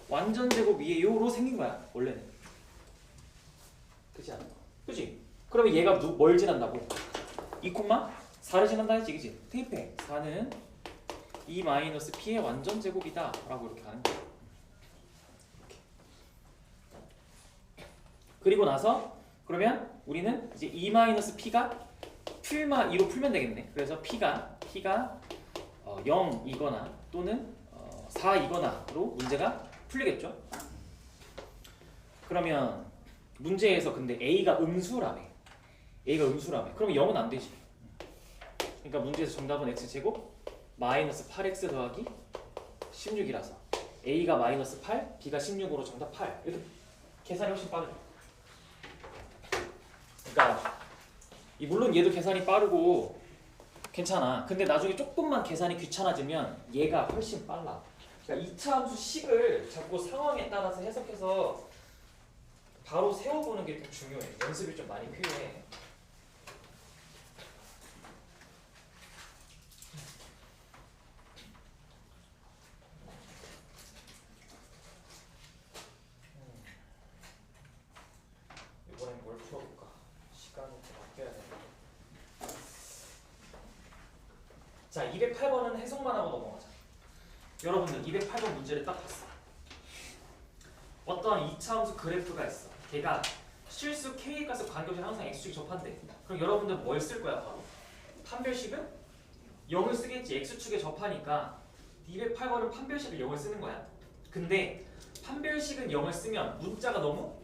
완전 제곱이에요로 생긴 거야 원래는. 그렇지 않아? 그렇지? 그러면 얘가 뭘 지난다고? 2,4를 지난다 했지, 그치? 대입해. 4는 2-P의 완전 제곱이다 라고 이렇게 가는 거야. 이렇게. 그리고 나서 그러면 우리는 이제 2-P가 풀마 2로 풀면 되겠네. 그래서 P가 0이거나 또는 4이거나로 문제가 풀리겠죠? 그러면 문제에서 근데 A가 음수라며. A가 음수라며. 그러면 0은 안 되지. 그러니까 문제에서 정답은 x제곱 마이너스 8x 더하기 16이라서 A가 마이너스 8, B가 16으로 정답 8. 이렇게 계산이 훨씬 빠르죠. 그러니까 물론 얘도 계산이 빠르고 괜찮아. 근데 나중에 조금만 계산이 귀찮아지면 얘가 훨씬 빨라. 그러니까 2차 함수 식을 자꾸 상황에 따라서 해석해서 바로 세워보는 게 좀 중요해. 연습이 좀 많이 필요해. 이번엔 뭘 풀어볼까? 시간이 좀 아껴야 돼. 자, 208번은 해석만 하고 넘어가자. 여러분들 208번 문제를 딱 봤어. 어떤 2차 함수 그래프가 있어. 걔가 실수 k 값에 관계없이 항상 x축이 접한대. 그럼 여러분들 뭘 쓸 거야 바로? 판별식은 0을 쓰겠지. x축에 접하니까 208번은 판별식을 0을 쓰는 거야. 근데 판별식은 0을 쓰면 문자가 너무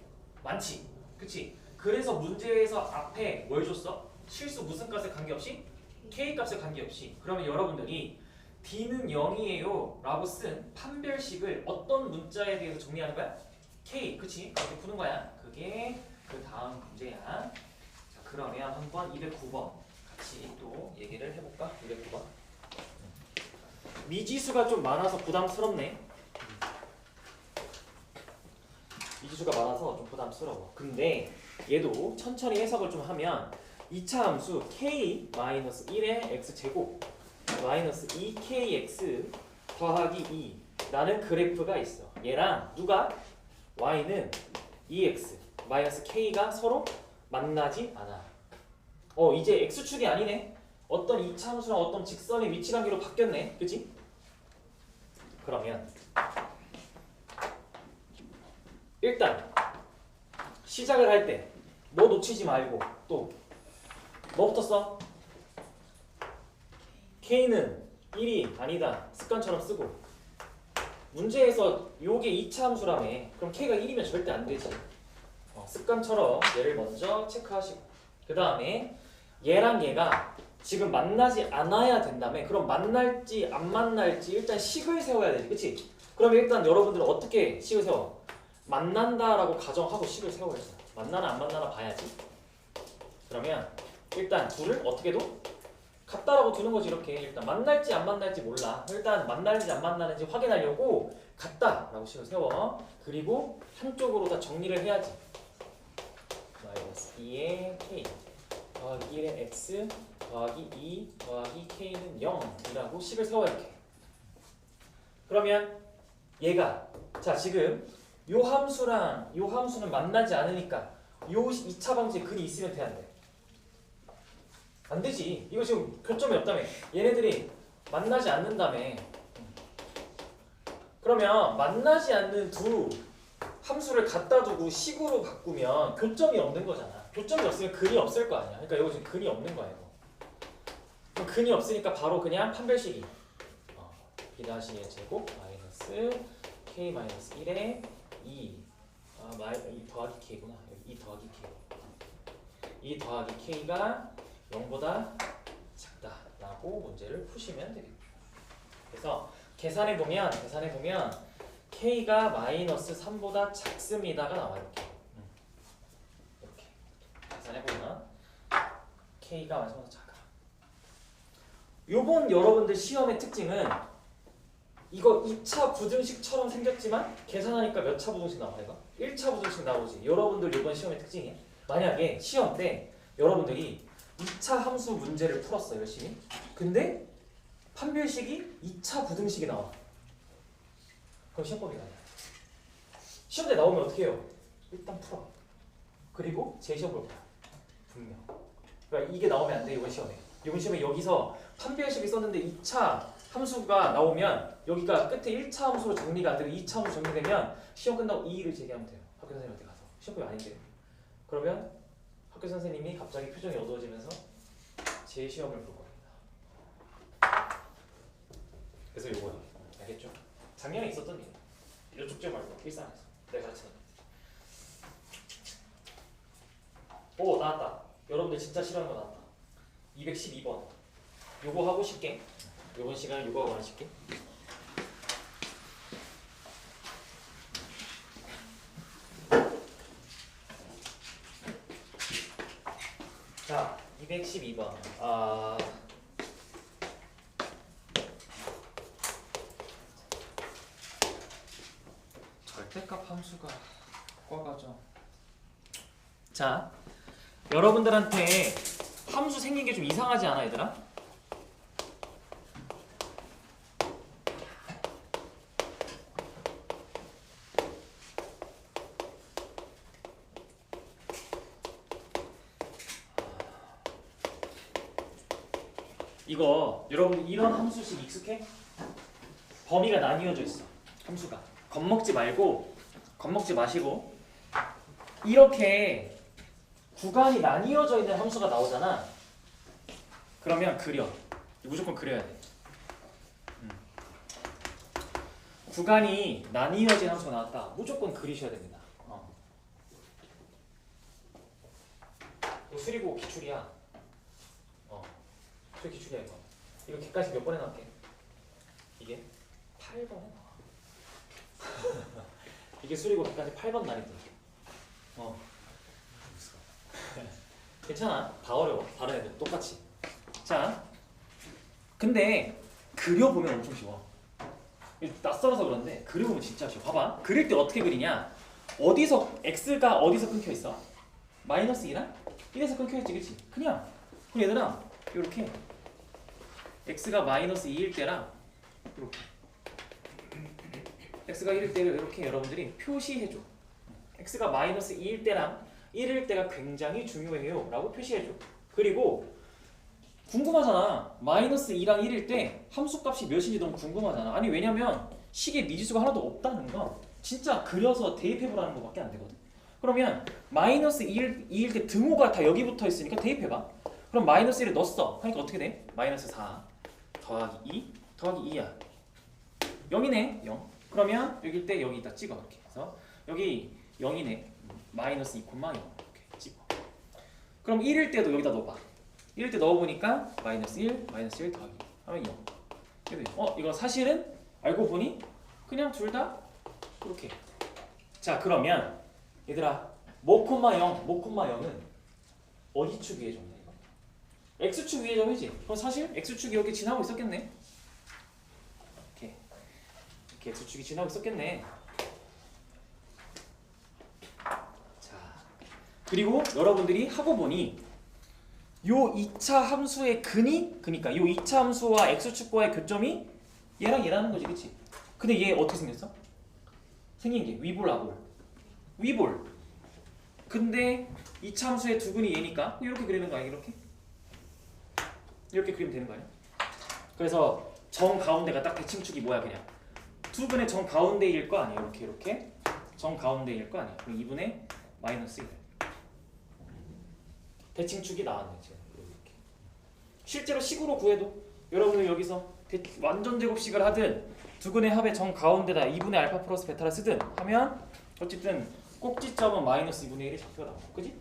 많지. 그치? 그래서 문제에서 앞에 뭘 줬어? 실수 무슨 값에 관계없이? k 값에 관계없이. 그러면 여러분들이 d는 0이에요 라고 쓴 판별식을 어떤 문자에 대해서 정리하는 거야? k. 그치? 그렇게 푸는 거야. 그게 그 다음 문제야. 자, 그러면 한번 209번 같이 또 얘기를 해볼까? 209번. 미지수가 좀 많아서 부담스럽네. 미지수가 많아서 좀 부담스러워. 근데 얘도 천천히 해석을 좀 하면 2차 함수 k-1의 x제곱 마이너스 2kx 더하기 2라는 그래프가 있어. 얘랑 누가? y는 2x 마이너스 k가 서로 만나지 않아. 이제 x축이 아니네. 어떤 2차 함수랑 어떤 직선의 위치관계로 바뀌었네. 그치? 그러면 일단 시작을 할 때 뭐 놓치지 말고 또 뭐부터 써? k는 1이 아니다. 습관처럼 쓰고 문제에서 요게 2차 함수라며. 그럼 k가 1이면 절대 안 되지. 습관처럼 얘를 먼저 체크하시고 그 다음에 얘랑 얘가 지금 만나지 않아야 된다며. 그럼 만날지 안 만날지 일단 식을 세워야 되지. 그치? 그럼 일단 여러분들은 어떻게 식을 세워? 만난다라고 가정하고 식을 세워야지. 만나나 안 만나나 봐야지. 그러면 일단 둘을 어떻게 둬? 같다라고 두는 거지. 이렇게 일단 만날지 안 만날지 몰라. 일단 만나는지 안 만나는지 확인하려고 같다라고 식을 세워. 그리고 한쪽으로 다 정리를 해야지. 마이너스 2의 k 더하기 1의 x 더하기 2 더하기 k는 0이라고 식을 세워. 이렇게. 그러면 얘가 자 지금 요 함수랑 요 함수는 만나지 않으니까 요 2차 방지에 근이 있으면 돼, 안 돼? 안 되지. 이거 지금 교점이 없다며. 얘네들이 만나지 않는다며. 그러면 만나지 않는 두 함수를 갖다 두고 식으로 바꾸면 교점이 없는 거잖아. 교점이 없으면 근이 없을 거 아니야. 그러니까 이거 지금 근이 없는 거야. 이거. 그럼 근이 없으니까 바로 그냥 판별식이 b-의 제곱 마이너스 k 마이너스 1에 2 더하기 k구나. 2 더하기 k 2 더하기 k가 0보다 작다라고 문제를 푸시면 되겠죠. 그래서 계산해 보면 k가 마이너스 3보다 작습니다가 나와. 이렇게 계산해 보면 k가 마이너스 3보다 작아. 요번 여러분들 시험의 특징은 이거 2차 부등식처럼 생겼지만 계산하니까 몇 차 부등식 나와? 이거 1차 부등식 나오지. 여러분들 이번 시험의 특징이야. 만약에 시험 때 여러분들이 2차 함수 문제를 풀었어 열심히. 근데 판별식이 2차 부등식이 나와. 그럼 시험법이 아니야. 시험 때 나오면 어떻게 해요? 일단 풀어. 그리고 재시험 볼 거야. 분명. 그러니까 이게 나오면 안 돼. 이번 시험에. 이번 시험에 여기서 판별식이 썼는데 2차 함수가 나오면 여기가 끝에 1차 함수로 정리가 안 되고 2차 함수 정리되면 시험 끝나고 이의를 제기하면 돼요. 학교 선생님한테 가서. 시험법이 아닌데. 그러면 학교 선생님이 갑자기 표정이 어두워지면서 재시험을 볼 겁니다. 그래서 요거야. 알겠죠? 작년에 있었던 일. 이쪽 쪽 말고 일상에서 내가 가르치는 오 나왔다. 여러분들 진짜 싫어하는 거 나왔다. 212번 요거 하고 쉽게 요번 시간에 요거 하고 쉽게 자 212번 절대값 함수가 꽉하죠. 자 여러분들한테 함수 생긴 게 좀 이상하지 않아 얘들아? 이거 여러분 이런 함수식 익숙해? 범위가 나뉘어져 있어. 함수가 겁먹지 말고 겁먹지 마시고 이렇게 구간이 나뉘어져 있는 함수가 나오잖아. 그러면 그려. 무조건 그려야 돼. 구간이 나뉘어진 함수가 나왔다. 무조건 그리셔야 됩니다. 이거 수리고 기출이야. 수리 기출이야 이거. 이거 객관식 몇 번에 나올게? 이게 8번에 나와. 이게 수리고 객관식 8번 난이도. 괜찮아. 다 어려워. 다른 애들 똑같이. 자, 근데 그려보면 엄청 쉬워. 낯설어서 그런데 그려보면 진짜 쉬워. 봐봐. 그릴 때 어떻게 그리냐? 어디서 x가 어디서 끊겨 있어? 마이너스 2랑 1에서 끊겨 있지, 그렇지? 그럼 얘들아 이렇게 x가 마이너스 2일 때랑 이렇게 x가 1일 때를 이렇게 여러분들이 표시해줘. x가 마이너스 2일 때랑 1일 때가 굉장히 중요해요 라고 표시해줘. 그리고 궁금하잖아. 마이너스 2랑 1일 때 함수값이 몇인지 너무 궁금하잖아. 아니 왜냐면 식에 미지수가 하나도 없다는 거 진짜 그려서 대입해보라는 거밖에 안 되거든. 그러면 마이너스 2일 때 등호가 다 여기 붙어 있으니까 대입해봐. 그럼 마이너스 1을 넣었어. 하니까 어떻게 돼? 마이너스 4 더하기 2 더하기 2야 0이네. 0. 그러면 여기일 때 여기다 찍어. 이렇게 해서 여기 0이네. 마이너스 2, 0 이렇게 찍어. 그럼 1일 때도 여기다 넣어봐. 1일 때 넣어보니까 마이너스 1, 마이너스 1 더하기 하면 0. 이거 사실은 알고 보니 그냥 둘 다 이렇게. 자 그러면 얘들아 모, 0, 모, 0은 어디 축 위에 점이야 이거? x축 위에 점이지. 그럼 사실 x축이 여기 지나고 있었겠네. 이렇게 x축이 지나고 있었겠네. 그리고 여러분들이 하고 보니 요 2차 함수의 근이 그러니까 요 2차 함수와 x축과의 교점이 얘랑 얘라는 거지, 그치? 근데 얘 어떻게 생겼어? 생긴 게 위볼, 아볼. 위볼. 근데 2차 함수의 두 근이 얘니까 이렇게 그리는 거 아니야? 이렇게 그리면 되는 거 아니야? 그래서 정 가운데가 딱 대칭축이 뭐야 그냥 두 근의 정 가운데일 거 아니야? 이렇게 정 가운데일 거 아니야? 그럼 2분의 마이너스 1. 대칭축이 나왔네 지금. 이렇게. 실제로 식으로 구해도 여러분들 여기서 완전 제곱식을 하든 두근의 합의 정 가운데다 2분의 알파 플러스 베타를 쓰든 하면 어쨌든 꼭지점은 마이너스 2분의 1이 좌표가 나와. 그지?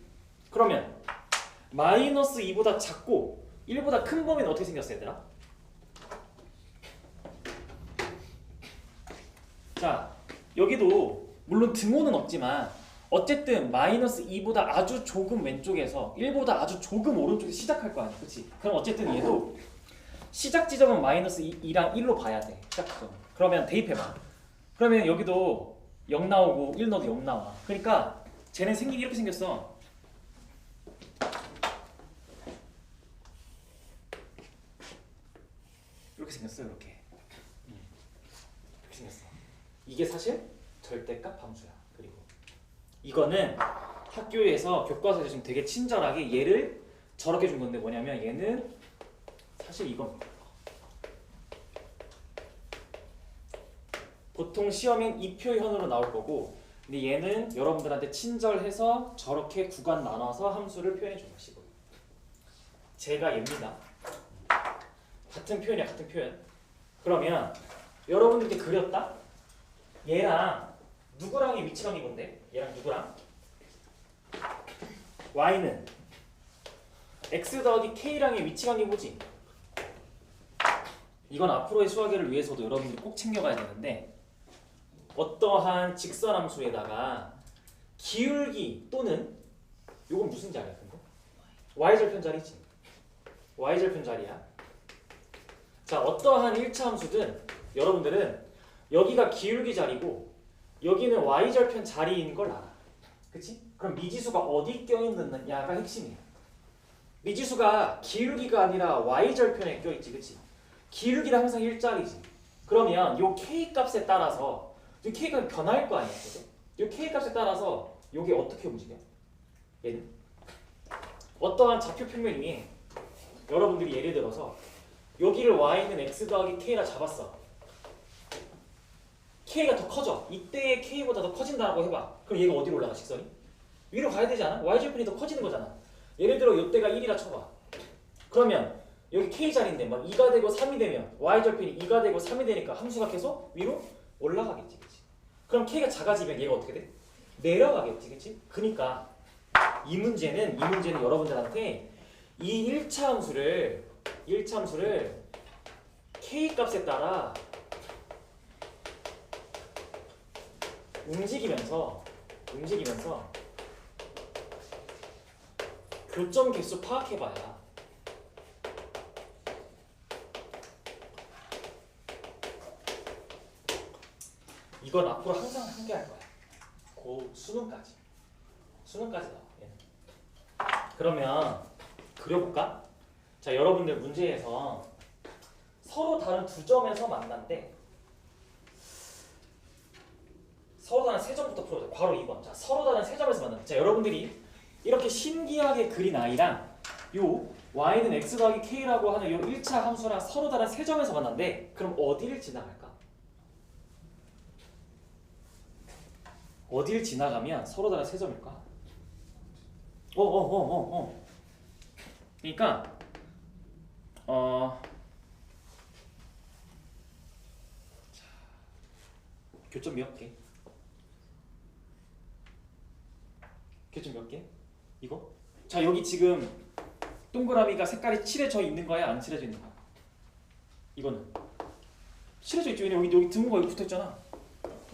그러면 마이너스 2보다 작고 1보다 큰 범위는 어떻게 생겼어 얘들아? 자 여기도 물론 등호는 없지만 어쨌든 마이너스 2보다 아주 조금 왼쪽에서 1보다 아주 조금 오른쪽에서 시작할 거 아니야. 그치? 그럼 어쨌든 얘도 시작 지점은 마이너스 2랑 1로 봐야 돼. 시작 지점. 그러면 대입해봐. 그러면 여기도 0 나오고 1 넣어도 0 나와. 그러니까 쟤는 생긴 게 이렇게 생겼어. 이렇게 생겼어. 이렇게 생겼어. 이게 사실 절대값 함수야. 그리고 이거는 학교에서 교과서에서 지금 되게 친절하게 얘를 저렇게 준 건데 뭐냐면 얘는 사실 이겁니다. 보통 시험엔 이 표현으로 나올 거고 근데 얘는 여러분들한테 친절해서 저렇게 구간 나눠서 함수를 표현해 준 것이고 제가 얘입니다. 같은 표현이야. 같은 표현. 그러면 여러분들 이렇게 그렸다? 얘랑 누구랑의 위치관계 뭔데? 얘랑 누구랑? y는 x 더하기 k랑의 위치관계 보지? 이건 앞으로의 수학을 위해서도 여러분들이 꼭 챙겨가야 되는데 어떠한 직선함수에다가 기울기 또는 요건 무슨 자리야? 근데? y절편 자리지. y절편 자리야. 자, 어떠한 1차 함수든 여러분들은 여기가 기울기 자리고 여기는 y절편 자리인 걸 알아. 그치? 그럼 미지수가 어디 껴있느냐가 핵심이야. 미지수가 기울기가 아니라 y절편에 껴있지. 그치? 기울기는 항상 일자리지. 그러면 요 k 값에 따라서 이 k가 변할 거 아니야. 그죠? 요 k 값에 따라서 요게 어떻게 움직여? 얘는 어떠한 좌표 평면이 여러분들이 예를 들어서 여기를 y는 x 더하기 k라 잡았어. k가 더 커져. 이때의 k보다 더 커진다고 해봐. 그럼 얘가 어디로 올라가? 직선이? 위로 가야 되지 않아? y절편이 더 커지는 거잖아. 예를 들어 이때가 1이라 쳐봐. 그러면 여기 k 자리인데 막 2가 되고 3이 되면 y절편이 2가 되고 3이 되니까 함수가 계속 위로 올라가겠지. 그치? 그럼 k가 작아지면 얘가 어떻게 돼? 내려가겠지. 그치? 그니까 이 문제는 여러분들한테 이 1차 함수를 k 값에 따라 움직이면서 교점 개수 파악해봐야 이건 앞으로 항상 함께할 거야. 고 수능까지 나와. 얘는. 그러면 그려볼까? 자, 여러분들 문제에서 서로 다른 두 점에서 만난대. 서로 다른 세 점부터 풀어줘. 바로 2번. 자, 서로 다른 세 점에서 만난대. 자, 여러분들이 이렇게 신기하게 그린 아이랑 요 y는 x 더하기 k라고 하는 요 1차 함수랑 서로 다른 세 점에서 만난대. 그럼 어디를 지나갈까? 어디를 지나가면 서로 다른 세 점일까? 그러니까 교점 몇 개? 교점 몇 개? 이거? 자, 여기 지금 동그라미가 색깔이 칠해져 있는 거야? 안 칠해져 있는 거야? 이거는 칠해져 있죠. 여기 드문거 여기 붙어있잖아.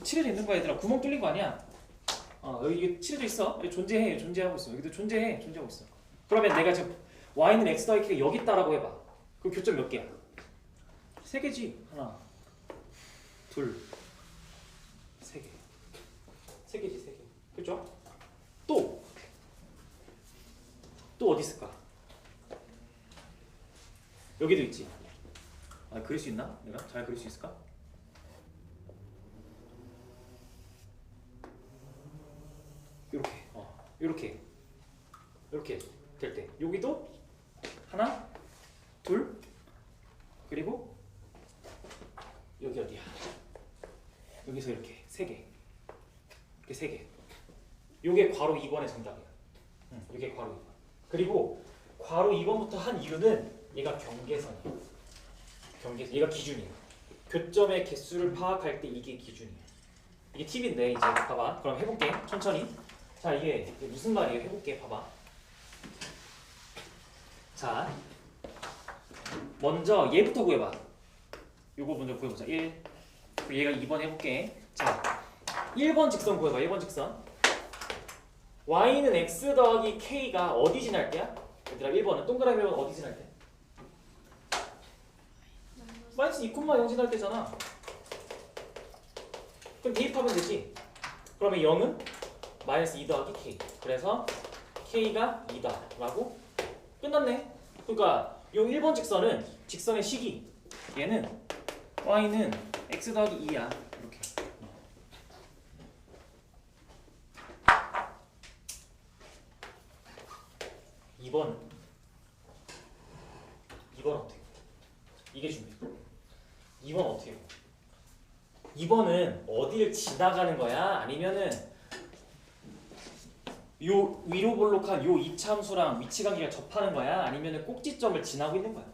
칠해져 있는 거야. 얘들아. 구멍 뚫린 거 아니야. 여기 이게 칠해져 있어. 여기 존재하고 있어. 여기도 존재하고 있어. 그러면 내가 지금 y는 x 더하기 k가 여기 있다라고 해봐. 그럼 교점 몇 개야? 세 개지. 하나, 둘, 세 개. 세 개지, 세 개. 그렇죠? 또 어디 있을까? 여기도 있지. 그릴 수 있나? 내가 잘 그릴 수 있을까? 이렇게 될 때 여기도 하나, 둘, 그리고 여기 어디야? 여기서 이렇게 세 개, 이렇게 세 개. 요게 괄호 2번의 정답이야. 이게 괄호 2번. 그리고 괄호 2번부터 한 이유는 얘가 경계선이야. 얘가 기준이야. 교점의 개수를 파악할 때 이게 기준이야. 이게 팁인데 이제 봐봐. 그럼 해볼게. 천천히. 자, 이게 무슨 말이에요? 해볼게. 봐봐. 자, 먼저 얘부터 구해봐. 요거 먼저 구해보자. 1. 얘가 2번 해볼게. 자, 1번 직선 구해봐. 1번 직선. y는 x 더하기 k가 어디 지날 때야? 얘들아, 1번은 동그라미 1번 어디 지날 때? 마이너스 2,0 지날 때잖아. 그럼 대입하면 되지. 그러면 0은 마이너스 2 더하기 k. 그래서 k가 2다 라고 끝났네. 그러니까 요 1번 직선은 직선의 식이 얘는 y는 x 더하기 2야. 이렇게. 2번 어떻게? 이게 중요해. 2번 어떻게? 2번은 어디를 지나가는 거야? 아니면은 요 위로 볼록한 요 이차함수랑 위치관계가 접하는 거야? 아니면은 꼭지점을 지나고 있는 거야?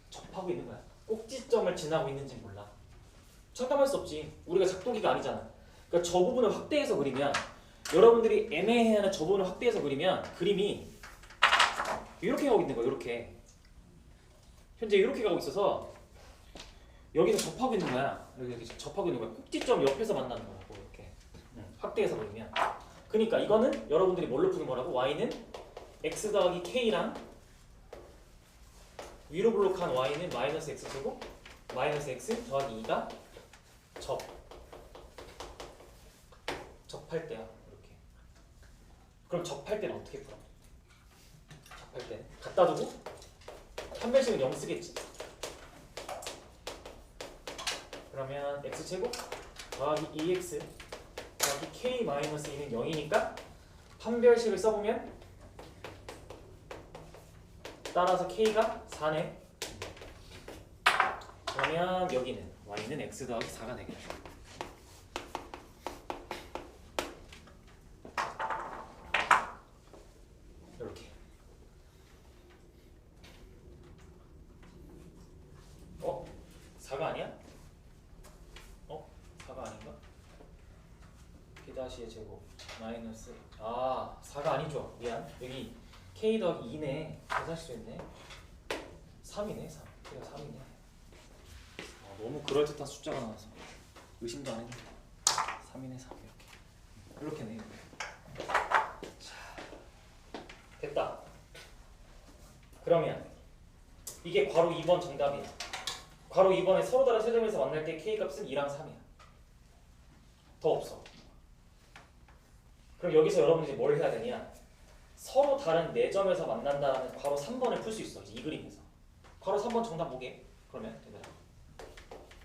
접하고 있는 거야. 꼭지점을 지나고 있는지 몰라. 장담할 수 없지. 우리가 작동기가 아니잖아. 그러니까 저 부분을 확대해서 그리면 여러분들이 애매해하는 저 부분을 확대해서 그리면 그림이 이렇게 가고 있는 거야. 이렇게 현재 이렇게 가고 있어서 여기서 접하고 있는 거야. 여기 접하고 있는 거야. 꼭지점 옆에서 만나는 거라고 이렇게 확대해서 그리면. 그러니까 이거는 여러분들이 뭘로 푸는 거라고? y는 x 더하기 k랑 위로 블록한 y는 마이너스 x제곱 마이너스 x 더하기 2가 접할 때야. 이렇게. 그럼 접할 때는 어떻게 풀어? 접할 때는 갖다 두고 판별식은 0 쓰겠지. 그러면 x제곱 더하기 2x 더하기 k 마이너스 2는 0이니까 판별식을 써보면 따라서 k가 4네. 그러면 여기는 y는 x 더하기 4가 되겠죠. 이렇게. 4가 아니야? 4가 아닌가? p-의 제곱 마이너스 4가 아니죠. 미안. 여기 k 더하기 2네. 계산식도 있네. 3이네. 3. k가 3이네. 너무 그럴듯한 숫자가 나와서 의심도 안 했는데 3이네 3 이렇게네. 자, 됐다. 그러면 이게 괄호 2번 정답이야. 괄호 2번에 서로 다른 세 점에서 만날 때 k 값은 2랑 3이야. 더 없어. 그럼 여기서 여러분들이 뭘 해야 되냐? 서로 다른 4점에서 만난다는 괄호 3번을 풀 수 있어. 이 그림에서. 괄호 3번 정답 뭐게? 그러면 얘들아.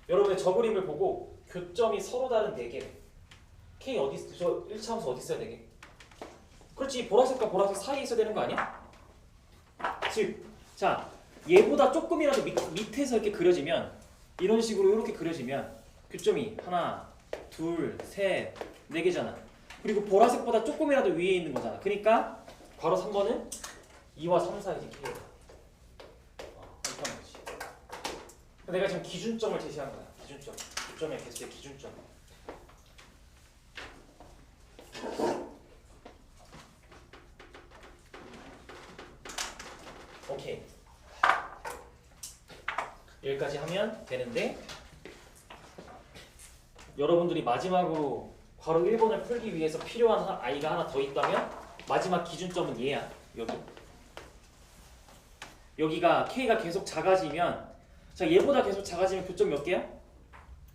여러분의 저 그림을 보고 교점이 서로 다른 4개래. K 어디 있어? 저 1차함수 어디 있어야 되게? 그렇지. 보라색과 보라색 사이에 있어야 되는 거 아니야? 즉, 자 얘보다 조금이라도 밑에서 이렇게 그려지면 이런 식으로 이렇게 그려지면 교점이 하나, 둘, 셋, 4개잖아. 그리고 보라색보다 조금이라도 위에 있는 거잖아. 그러니까 괄호 3번은 2와 3 사이지 K가. 이렇게 하는 거지. 내가 지금 기준점을 제시한 거야. 기준점. 교점의 개수의 기준점. 오케이. 여기까지 하면 되는데 여러분들이 마지막으로 괄호 1번을 풀기 위해서 필요한 아이가 하나 더 있다면 마지막 기준점은 얘야. 여기가 K가 계속 작아지면 자 얘보다 계속 작아지면 교점 몇 개야?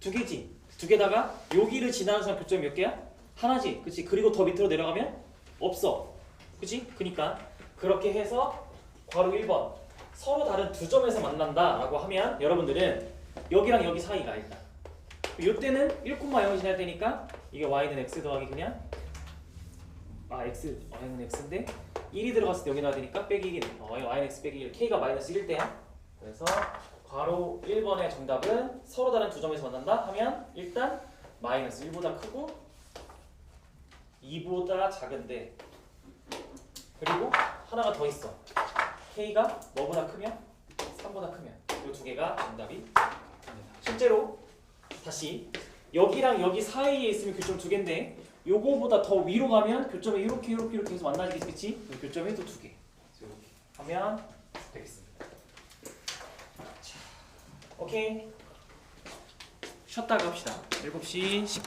2개지. 2개다가 여기를 지나는 순간 교점 몇 개야? 하나지. 그치? 그리고 더 밑으로 내려가면 없어. 그치? 그니까 그렇게 해서 괄호 1번 서로 다른 2점에서 만난다 라고 하면 여러분들은 여기랑 여기 사이가 일단 이때는 1,0이 지나야 되니까 이게 y는 x 더하기 그냥 y는 x인데 1이 들어갔을 때 여기 나와야 되니까 빼기 1이네. y는 x 빼기 1 k가 마이너스 1대야. 그래서 괄호 1번의 정답은 서로 다른 2점에서 만난다 하면 일단 마이너스 1보다 크고 2보다 작은데 그리고 하나가 더 있어. k가 뭐보다 크면? 3보다 크면 이 두 개가 정답이 됩니다. 실제로 다시 여기랑 여기 사이에 있으면 교점 2개인데 요거보다 더 위로 가면 교점이 이렇게 해서 만나지겠지? 교점이 또 2개. 이렇게 하면 되겠습니다. 자, 오케이. 쉬었다가 합시다. 7시 10분.